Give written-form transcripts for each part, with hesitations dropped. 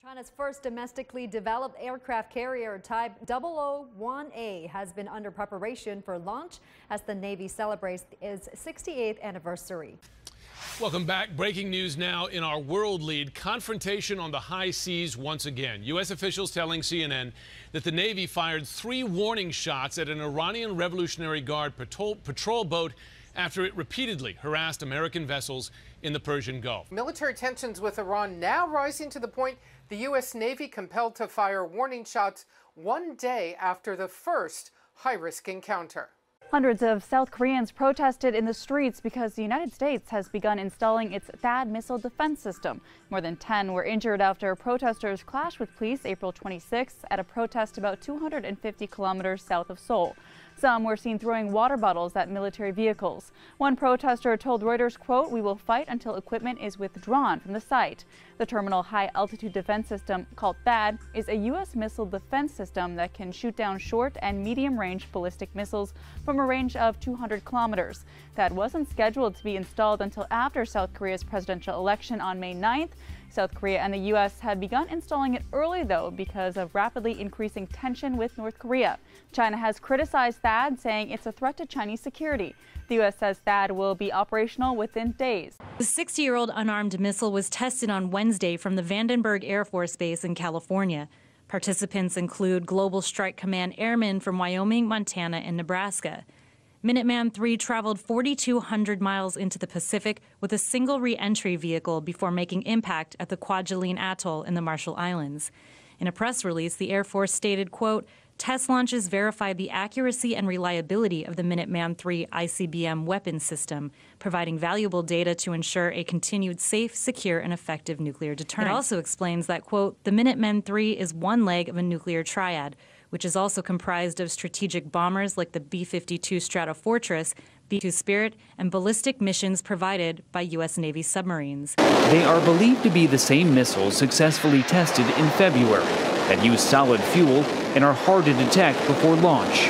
China's first domestically developed aircraft carrier type 001A has been under preparation for launch as the Navy celebrates its 68th anniversary. Welcome back. Breaking news now in our world lead. Confrontation on the high seas once again. U.S. officials telling CNN that the Navy fired 3 warning shots at an Iranian Revolutionary Guard patrol boat after it repeatedly harassed American vessels in the Persian Gulf. Military tensions with Iran now rising to the point the U.S. Navy compelled to fire warning shots one day after the first high-risk encounter. Hundreds of South Koreans protested in the streets because the United States has begun installing its THAAD missile defense system. More than 10 were injured after protesters clashed with police April 26 at a protest about 250 kilometers south of Seoul. Some were seen throwing water bottles at military vehicles. One protester told Reuters, quote, "We will fight until equipment is withdrawn from the site." The Terminal High Altitude Defense System, called THAAD, is a U.S. missile defense system that can shoot down short and medium-range ballistic missiles from a range of 200 kilometers. THAAD wasn't scheduled to be installed until after South Korea's presidential election on May 9th. South Korea and the U.S. had begun installing it early, though, because of rapidly increasing tension with North Korea. China has criticized THAAD, saying it's a threat to Chinese security. The U.S. says THAAD will be operational within days. The 60-year-old unarmed missile was tested on Wednesday from the Vandenberg Air Force Base in California. Participants include Global Strike Command airmen from Wyoming, Montana, and Nebraska. Minuteman III traveled 4,200 miles into the Pacific with a single re-entry vehicle before making impact at the Kwajalein Atoll in the Marshall Islands. In a press release, the Air Force stated, quote, "Test launches verified the accuracy and reliability of the Minuteman III ICBM weapons system, providing valuable data to ensure a continued safe, secure, and effective nuclear deterrent." It also explains that, quote, "The Minuteman III is one leg of a nuclear triad, which is also comprised of strategic bombers like the B-52 Stratofortress, B-2 Spirit, and ballistic missions provided by U.S. Navy submarines." They are believed to be the same missiles successfully tested in February that use solid fuel and are hard to detect before launch.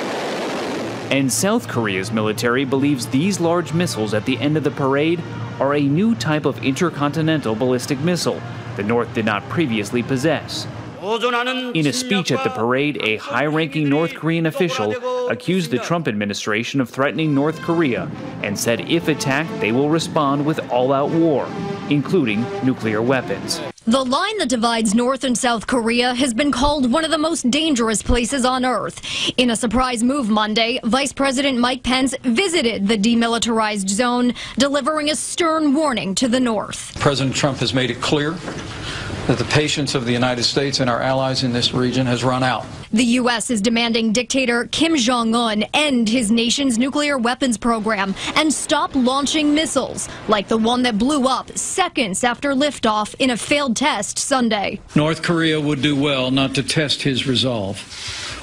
And South Korea's military believes these large missiles at the end of the parade are a new type of intercontinental ballistic missile the North did not previously possess. In a speech at the parade, a high-ranking North Korean official accused the Trump administration of threatening North Korea and said if attacked, they will respond with all-out war, including nuclear weapons. The line that divides North and South Korea has been called one of the most dangerous places on Earth. In a surprise move Monday, Vice President Mike Pence visited the demilitarized zone, delivering a stern warning to the North. President Trump has made it clear that the patience of the United States and our allies in this region has run out. The U.S. is demanding dictator Kim Jong-un end his nation's nuclear weapons program and stop launching missiles, like the one that blew up seconds after liftoff in a failed test Sunday. North Korea would do well not to test his resolve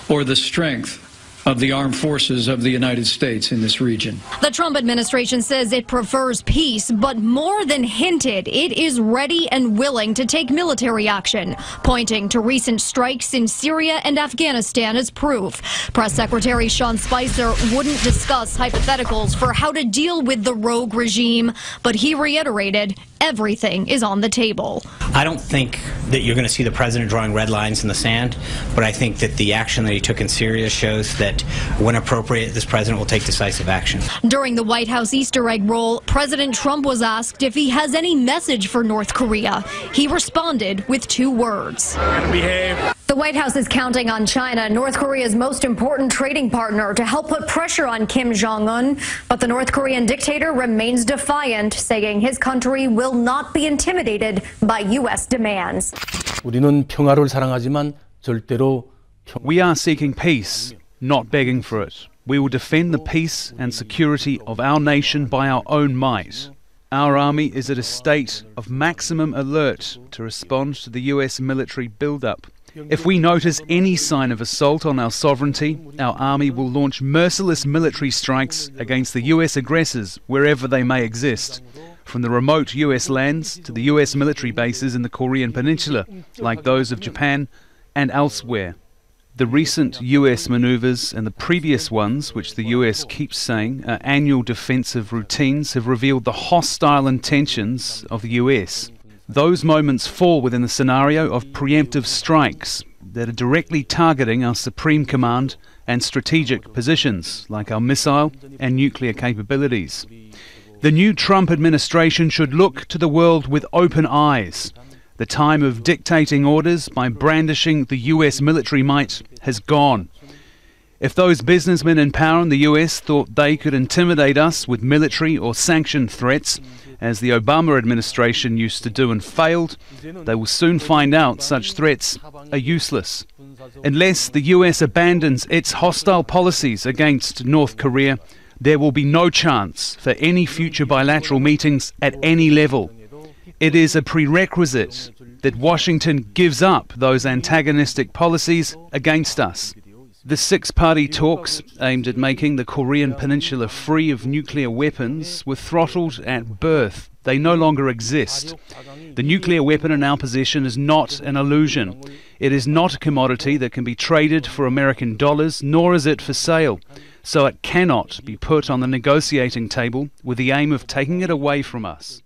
or the strength of the armed forces of the United States in this region. The Trump administration says it prefers peace, but more than hinted it is ready and willing to take military action, pointing to recent strikes in Syria and Afghanistan as proof. Press Secretary Sean Spicer wouldn't discuss hypotheticals for how to deal with the rogue regime, but he reiterated everything is on the table. I don't think that you're going to see the president drawing red lines in the sand, but I think that the action that he took in Syria shows that when appropriate, this president will take decisive action. During the White House Easter egg roll, President Trump was asked if he has any message for North Korea. He responded with 2 words. Behave. The White House is counting on China, North Korea's most important trading partner, to help put pressure on Kim Jong-un. But the North Korean dictator remains defiant, saying his country will not be intimidated by U.S. demands. 우리는 평화를 사랑하지만 절대로 We are seeking peace, not begging for it. We will defend the peace and security of our nation by our own might. Our army is at a state of maximum alert to respond to the U.S. military build-up. If we notice any sign of assault on our sovereignty, our army will launch merciless military strikes against the U.S. aggressors wherever they may exist, from the remote U.S. lands to the U.S. military bases in the Korean Peninsula, like those of Japan and elsewhere. The recent U.S. maneuvers and the previous ones, which the U.S. keeps saying are annual defensive routines, have revealed the hostile intentions of the U.S. Those moments fall within the scenario of preemptive strikes that are directly targeting our Supreme Command and strategic positions, like our missile and nuclear capabilities. The new Trump administration should look to the world with open eyes. The time of dictating orders by brandishing the US military might has gone. If those businessmen in power in the US thought they could intimidate us with military or sanction threats, as the Obama administration used to do and failed, they will soon find out such threats are useless. Unless the US abandons its hostile policies against North Korea, there will be no chance for any future bilateral meetings at any level. It is a prerequisite that Washington gives up those antagonistic policies against us. The six-party talks aimed at making the Korean Peninsula free of nuclear weapons were throttled at birth. They no longer exist. The nuclear weapon in our possession is not an illusion. It is not a commodity that can be traded for American dollars, nor is it for sale. So it cannot be put on the negotiating table with the aim of taking it away from us.